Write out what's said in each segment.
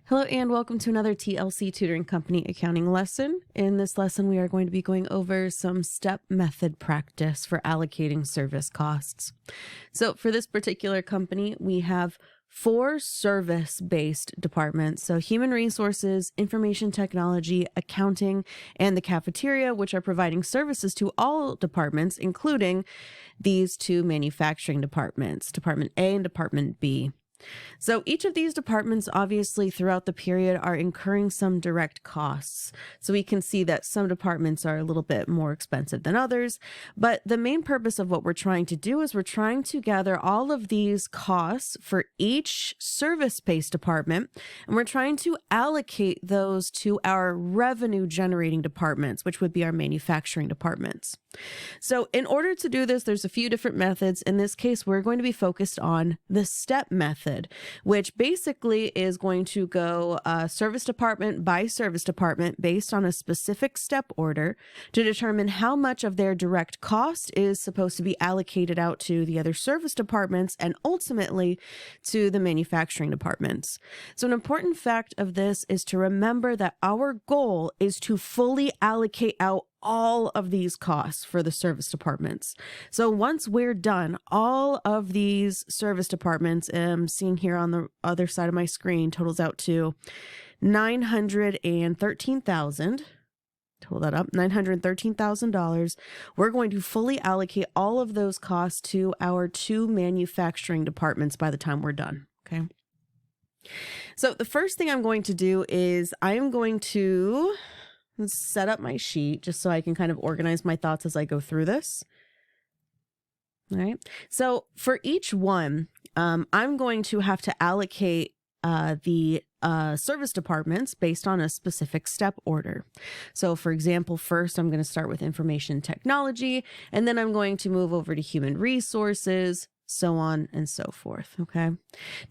Hello and welcome to another TLC Tutoring Company accounting lesson. In this lesson, we are going to be going over some step method practice for allocating service costs. So for this particular company, we have 4 service-based departments. So human resources, information technology, accounting, and the cafeteria, which are providing services to all departments, including these 2 manufacturing departments, Department A and Department B. So each of these departments, obviously, throughout the period are incurring some direct costs. So we can see that some departments are a little bit more expensive than others. But the main purpose of what we're trying to do is we're trying to gather all of these costs for each service-based department, and we're trying to allocate those to our revenue-generating departments, which would be our manufacturing departments. So in order to do this, there's a few different methods. In this case, we're going to be focused on the step method, which basically is going to go service department by service department based on a specific step order to determine how much of their direct cost is supposed to be allocated out to the other service departments and ultimately to the manufacturing departments. So an important fact of this is to remember that our goal is to fully allocate out all of these costs for the service departments. So once we're done, all of these service departments, seeing here on the other side of my screen, totals out to $913,000. Total that up, $913,000. We're going to fully allocate all of those costs to our 2 manufacturing departments by the time we're done. Okay. So the first thing I'm going to do is I'm going to set up my sheet just so I can kind of organize my thoughts as I go through this. All right. So for each one, I'm going to have to allocate the service departments based on a specific step order. So for example, first I'm going to start with information technology, and then I'm going to move over to human resources, so on and so forth. Okay.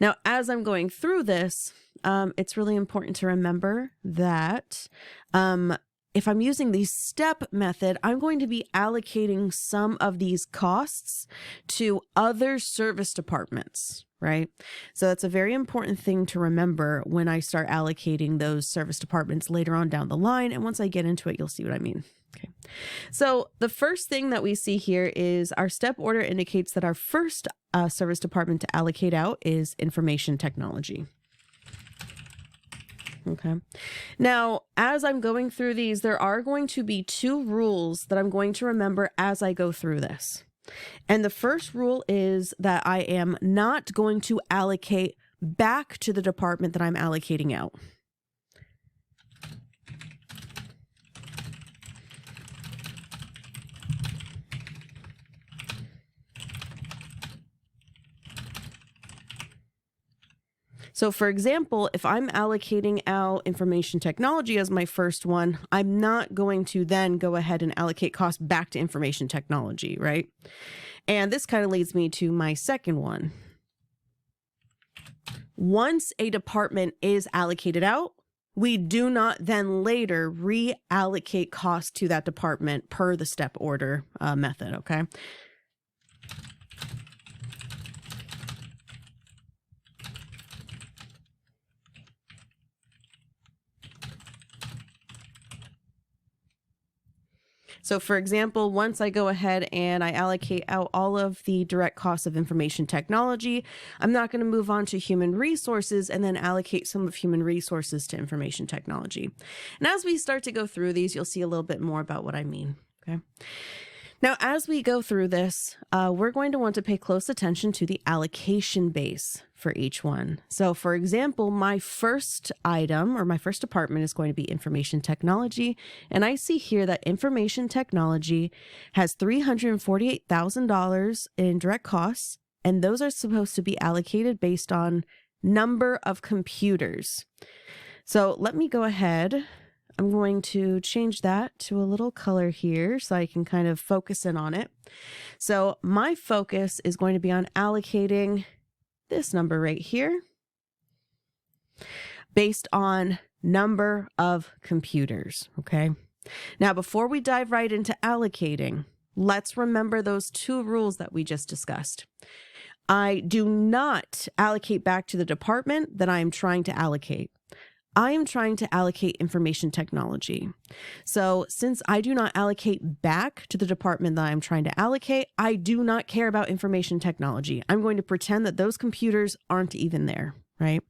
Now, as I'm going through this, it's really important to remember that if I'm using the step method, I'm going to be allocating some of these costs to other service departments, right? So that's a very important thing to remember when I start allocating those service departments later on down the line. And once I get into it, you'll see what I mean. Okay. So the first thing that we see here is our step order indicates that our first service department to allocate out is information technology. Okay. Now, as I'm going through these, there are going to be 2 rules that I'm going to remember as I go through this. And the first rule is that I am not going to allocate back to the department that I'm allocating out. So for example, if I'm allocating out information technology as my first one, I'm not going to then go ahead and allocate costs back to information technology, right? And this kind of leads me to my second one. Once a department is allocated out, we do not then later reallocate costs to that department per the step order method, okay? So for example, once I go ahead and I allocate out all of the direct costs of information technology, I'm not going to move on to human resources and then allocate some of human resources to information technology. And as we start to go through these, you'll see a little bit more about what I mean. Okay. Now, as we go through this, we're going to want to pay close attention to the allocation base for each one. So for example, my first item or my first department is going to be information technology. And I see here that information technology has $348,000 in direct costs, and those are supposed to be allocated based on number of computers. So let me go ahead. I'm going to change that to a little color here so I can kind of focus in on it. So my focus is going to be on allocating this number right here based on number of computers, okay? Now, before we dive right into allocating, let's remember those 2 rules that we just discussed. I do not allocate back to the department that I'm trying to allocate. I am trying to allocate information technology. So since I do not allocate back to the department that I'm trying to allocate, I do not care about information technology. I'm going to pretend that those computers aren't even there, right?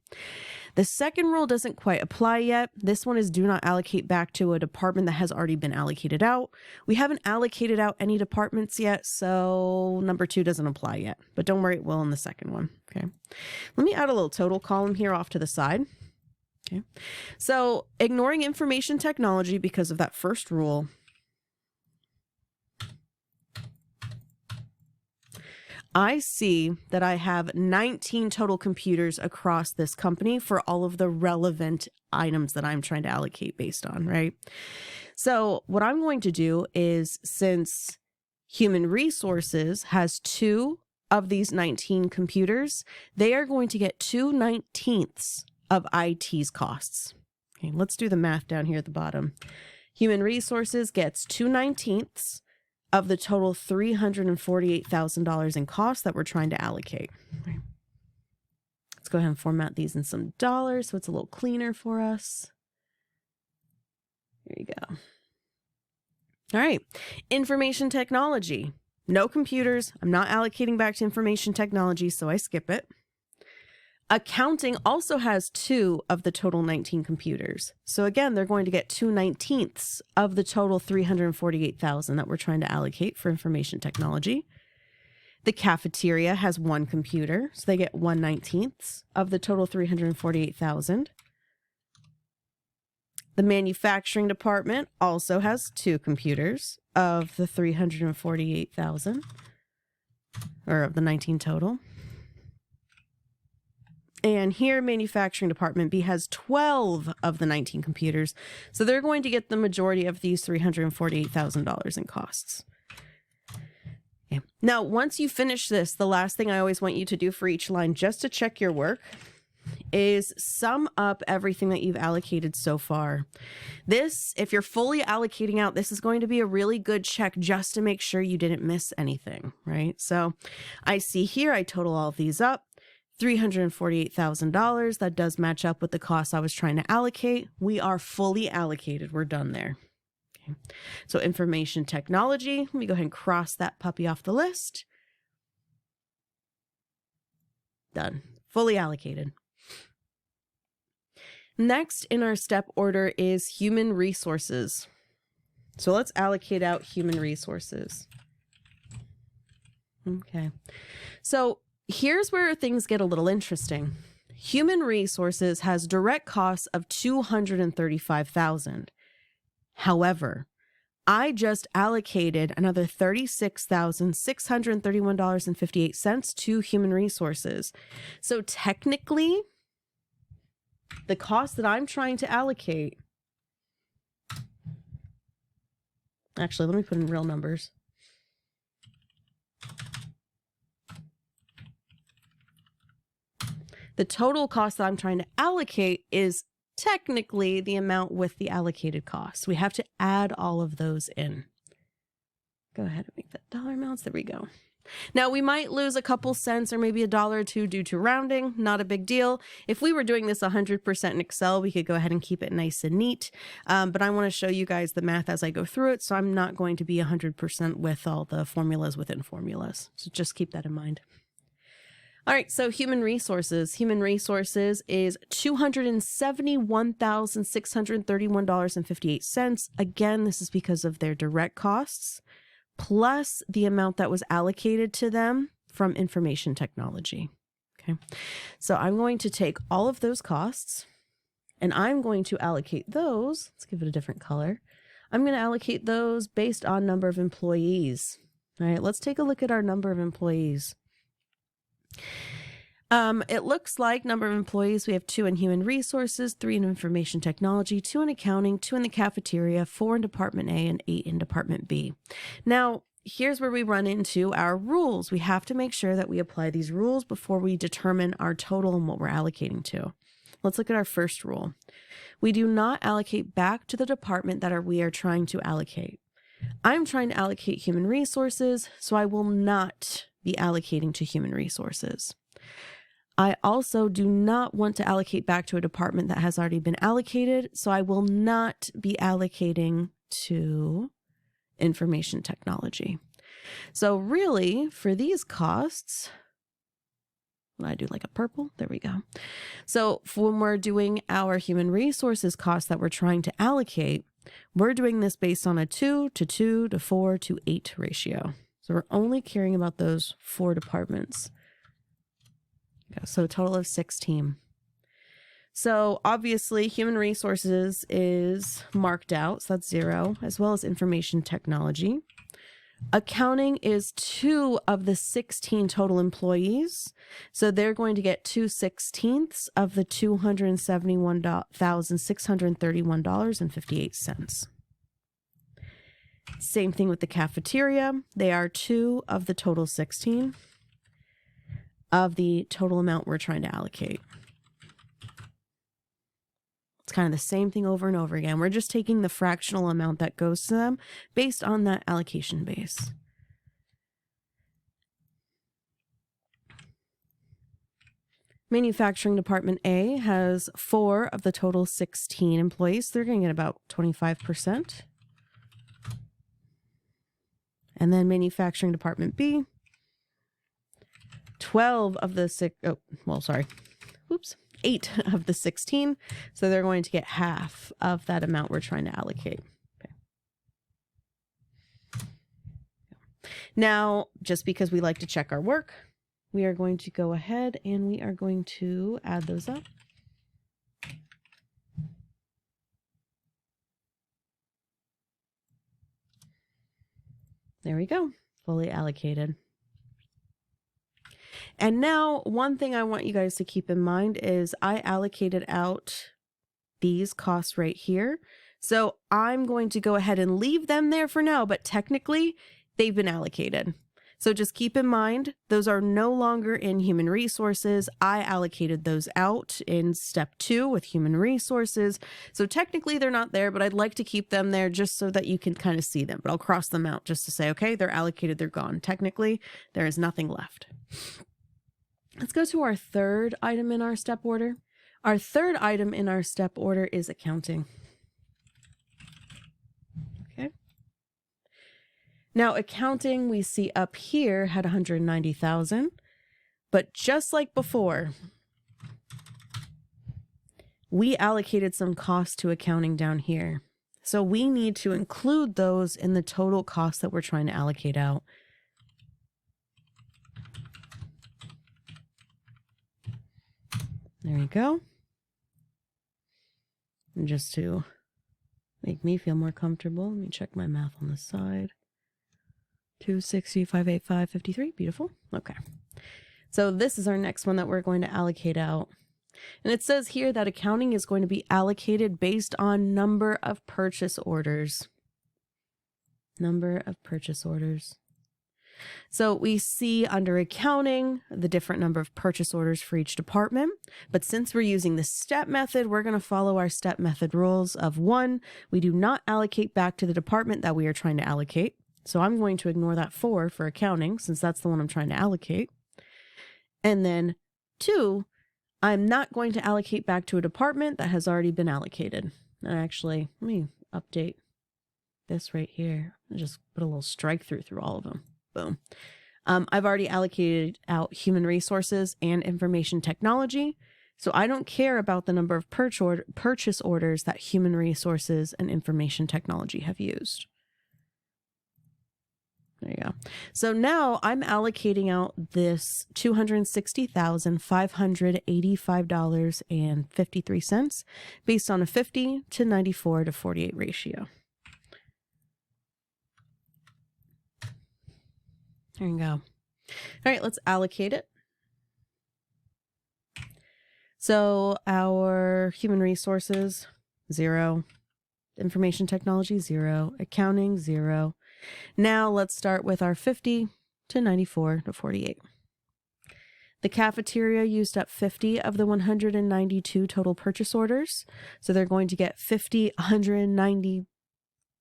The second rule doesn't quite apply yet. This one is do not allocate back to a department that has already been allocated out. We haven't allocated out any departments yet, so number 2 doesn't apply yet. But don't worry, it will in the second one. Okay. Let me add a little total column here off to the side. Okay. So ignoring information technology because of that first rule, I see that I have 19 total computers across this company for all of the relevant items that I'm trying to allocate based on, right? So what I'm going to do is, since human resources has 2 of these 19 computers, they are going to get 2/19 of IT's costs. Okay, let's do the math down here at the bottom. Human resources gets 2/19 of the total $348,000 in costs that we're trying to allocate. Right. Let's go ahead and format these in some dollars so it's a little cleaner for us. Here you go. All right. Information technology. No computers. I'm not allocating back to information technology, so I skip it. Accounting also has 2 of the total 19 computers. So again, they're going to get 2/19 of the total $348,000 that we're trying to allocate for information technology. The cafeteria has 1 computer, so they get 1/19 of the total $348,000. The manufacturing department also has 2 computers of the $348,000, or of the 19 total. And here, manufacturing department B has 12 of the 19 computers. So they're going to get the majority of these $348,000 in costs. Okay. Now, once you finish this, the last thing I always want you to do for each line, just to check your work, is sum up everything that you've allocated so far. This, if you're fully allocating out, this is going to be a really good check just to make sure you didn't miss anything, right? So I see here, I total all of these up. $348,000. That does match up with the costs I was trying to allocate. We are fully allocated. We're done there. Okay. So information technology, let me go ahead and cross that puppy off the list. Done. Fully allocated. Next in our step order is human resources. So let's allocate out human resources. Okay. So here's where things get a little interesting. Human resources has direct costs of $235,000. However, I just allocated another $36,631.58 to human resources. So technically, the cost that I'm trying to allocate, actually, let me put in real numbers. The total cost that I'm trying to allocate is technically the amount with the allocated costs. We have to add all of those in. Go ahead and make that dollar amounts. There we go. Now, we might lose a couple cents or maybe $1 or $2 due to rounding. Not a big deal. If we were doing this 100% in Excel, we could go ahead and keep it nice and neat. But I want to show you guys the math as I go through it, so I'm not going to be 100% with all the formulas within formulas. So just keep that in mind. All right, so human resources. Human resources is $271,631.58. Again, this is because of their direct costs, plus the amount that was allocated to them from information technology. Okay, so I'm going to take all of those costs and I'm going to allocate those. Let's give it a different color. I'm going to allocate those based on number of employees. All right, let's take a look at our number of employees. It looks like number of employees, we have 2 in human resources, 3 in information technology, 2 in accounting, 2 in the cafeteria, 4 in department A, and 8 in department B. Now, here's where we run into our rules. We have to make sure that we apply these rules before we determine our total and what we're allocating to. Let's look at our first rule. We do not allocate back to the department that we are trying to allocate. I'm trying to allocate human resources, so I will not be allocating to human resources. I also do not want to allocate back to a department that has already been allocated, so I will not be allocating to information technology. So really, for these costs, I do like a purple, there we go. So when we're doing our human resources costs that we're trying to allocate, we're doing this based on a 2 to 2 to 4 to 8 ratio. So we're only caring about those 4 departments. Okay, so a total of 16. So obviously human resources is marked out, so that's 0, as well as information technology. Accounting is 2 of the 16 total employees. So they're going to get 2/16 of the $271,631.58. Same thing with the cafeteria. They are 2 of the total 16 of the total amount we're trying to allocate. It's kind of the same thing over and over again. We're just taking the fractional amount that goes to them based on that allocation base. Manufacturing Department A has 4 of the total 16 employees. They're going to get about 25%. And then Manufacturing Department B, 8 of the 16. So they're going to get half of that amount we're trying to allocate. Okay. Now, just because we like to check our work, we are going to go ahead and we are going to add those up. There we go, fully allocated. And now one thing I want you guys to keep in mind is I allocated out these costs right here. So I'm going to go ahead and leave them there for now, but technically they've been allocated. So just keep in mind, those are no longer in human resources. I allocated those out in step 2 with human resources. So technically they're not there, but I'd like to keep them there just so that you can kind of see them. But I'll cross them out just to say, okay, they're allocated, they're gone. Technically, there is nothing left. Let's go to our third item in our step order. Our third item in our step order is accounting. Okay. Now accounting we see up here had 190,000, but just like before, we allocated some costs to accounting down here. So we need to include those in the total cost that we're trying to allocate out. There you go. And just to make me feel more comfortable, let me check my math on the side. 260, 585, 53. Beautiful. Okay. So this is our next one that we're going to allocate out. And it says here that accounting is going to be allocated based on number of purchase orders. Number of purchase orders. So we see under accounting the different number of purchase orders for each department. But since we're using the step method, we're going to follow our step method rules of 1, we do not allocate back to the department that we are trying to allocate. So I'm going to ignore that 4 for accounting since that's the one I'm trying to allocate. And then 2, I'm not going to allocate back to a department that has already been allocated. And actually, let me update this right here. I'll just put a little strike through all of them. Boom. I've already allocated out human resources and information technology. So I don't care about the number of purchase orders that human resources and information technology have used. There you go. So now I'm allocating out this $260,585.53 based on a 50 to 94 to 48 ratio. There you go. All right, let's allocate it. So our human resources, 0. Information technology, 0. Accounting, 0. Now let's start with our 50 to 94 to 48. The cafeteria used up 50 of the 192 total purchase orders. So they're going to get 190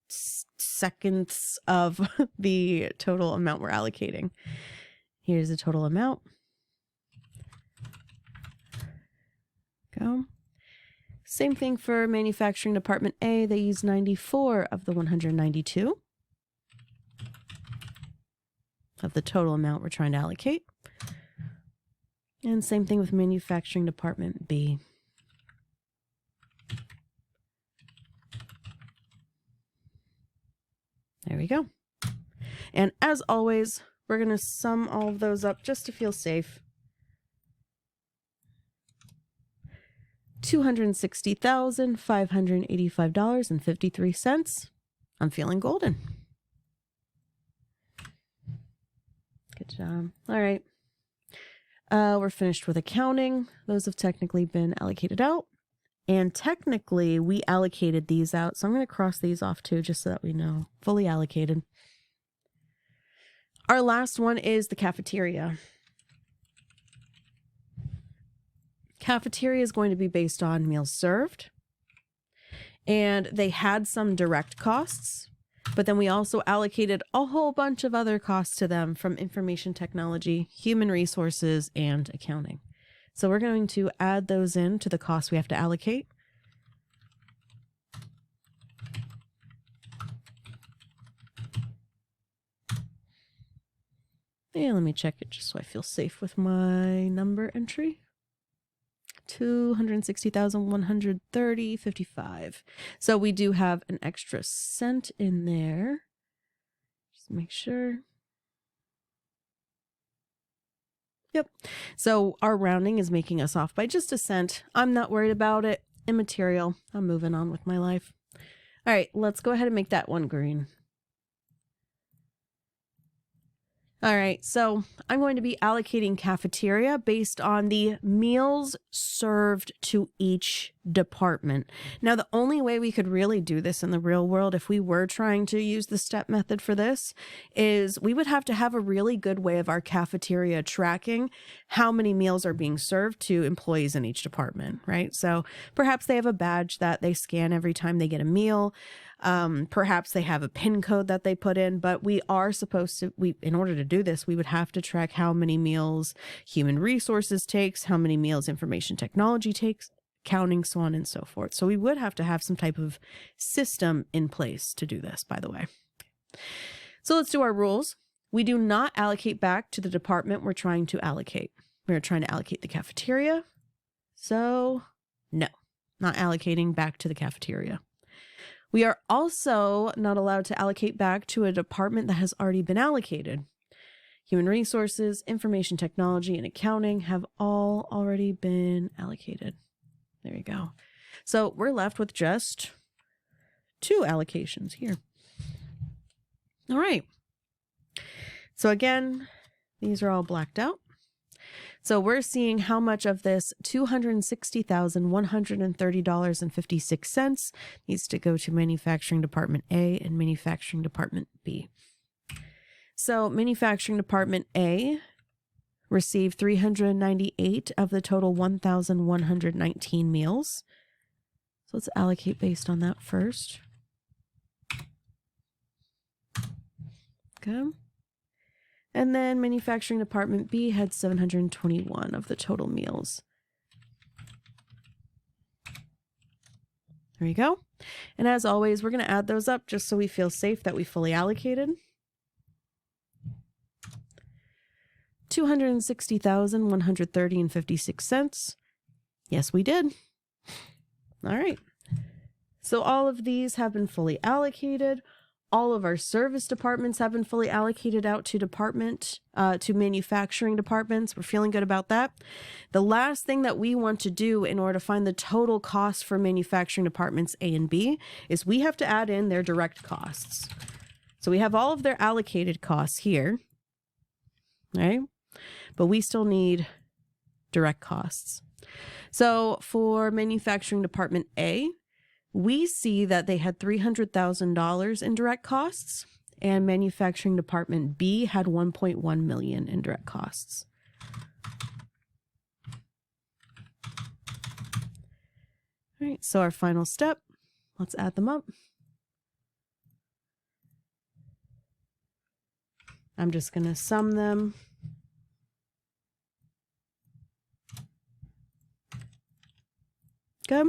seconds of the total amount we're allocating. Here's the total amount. Go. Same thing for manufacturing department A. They use 94 of the 192 of the total amount we're trying to allocate. And same thing with manufacturing department B. There we go. And as always, we're going to sum all of those up just to feel safe. $260,585.53. I'm feeling golden. Good job. All right. We're finished with accounting. Those have technically been allocated out. And technically, we allocated these out. So I'm going to cross these off too, just so that we know. Fully allocated. Our last one is the cafeteria. Cafeteria is going to be based on meals served. And they had some direct costs, but then we also allocated a whole bunch of other costs to them from information technology, human resources, and accounting. So we're going to add those in to the costs we have to allocate. And let me check it just so I feel safe with my number entry. 260,130.55. So we do have an extra cent in there. Just make sure. Yep. So our rounding is making us off by just a cent. I'm not worried about it. Immaterial. I'm moving on with my life. All right, let's go ahead and make that one green. All right, so I'm going to be allocating cafeteria based on the meals served to each department. Now, the only way we could really do this in the real world, if we were trying to use the step method for this, is we would have to have a really good way of our cafeteria tracking how many meals are being served to employees in each department, right? So perhaps they have a badge that they scan every time they get a meal. Perhaps they have a PIN code that they put in, but we are supposed to, in order to do this, we would have to track how many meals human resources takes, how many meals information technology takes, counting, so on and so forth. So we would have to have some type of system in place to do this, by the way. So let's do our rules. We do not allocate back to the department we're trying to allocate. We're trying to allocate the cafeteria. So no, not allocating back to the cafeteria. We are also not allowed to allocate back to a department that has already been allocated. Human resources, information technology, and accounting have all already been allocated. There you go. So we're left with just 2 allocations here. All right. So again, these are all blacked out. So we're seeing how much of this $260,130.56 needs to go to manufacturing department A and manufacturing department B. So manufacturing department A received 398 of the total 1,119 meals. So let's allocate based on that first. Okay. And then manufacturing department B had 721 of the total meals. There you go. And as always, we're going to add those up just so we feel safe that we fully allocated. 260,130.56. Yes, we did. All right. So all of these have been fully allocated. All of our service departments have been fully allocated out to manufacturing departments. We're feeling good about that. The last thing that we want to do in order to find the total cost for manufacturing departments A and B is we have to add in their direct costs. So we have all of their allocated costs here, right? But we still need direct costs. So for manufacturing department A, we see that they had $300,000 in direct costs, and manufacturing department B had $1.1 million in direct costs. All right, so our final step, let's add them up. I'm just going to sum them. Good.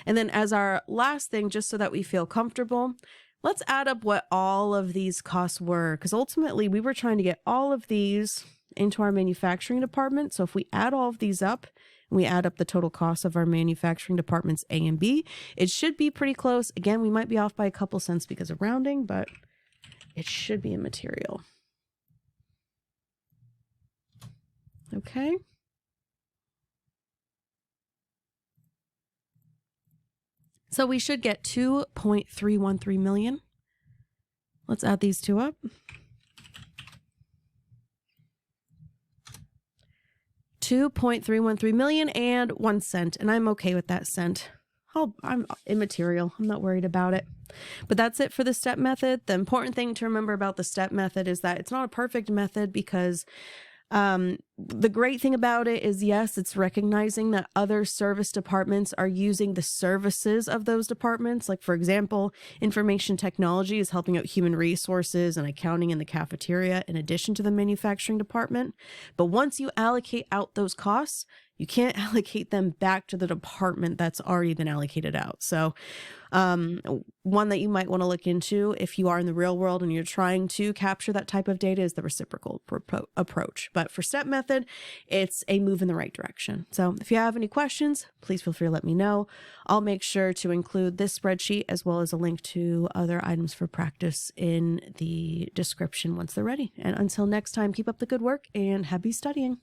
And then as our last thing, just so that we feel comfortable, let's add up what all of these costs were, because ultimately we were trying to get all of these into our manufacturing department. So if we add all of these up, and we add up the total cost of our manufacturing departments A and B, it should be pretty close. Again, we might be off by a couple cents because of rounding, but it should be immaterial. Okay. So we should get 2.313 million. Let's add these two up. 2.313 million and 1 cent. And I'm okay with that cent. I'm immaterial. I'm not worried about it. But that's it for the step method. The important thing to remember about the step method is that it's not a perfect method, because the great thing about it is, yes, it's recognizing that other service departments are using the services of those departments. Like, for example, information technology is helping out human resources and accounting in the cafeteria in addition to the manufacturing department. But once you allocate out those costs, you can't allocate them back to the department that's already been allocated out. So one that you might want to look into if you are in the real world and you're trying to capture that type of data is the reciprocal approach. But for step method, it's a move in the right direction. So if you have any questions, please feel free to let me know. I'll make sure to include this spreadsheet as well as a link to other items for practice in the description once they're ready. And until next time, keep up the good work and happy studying.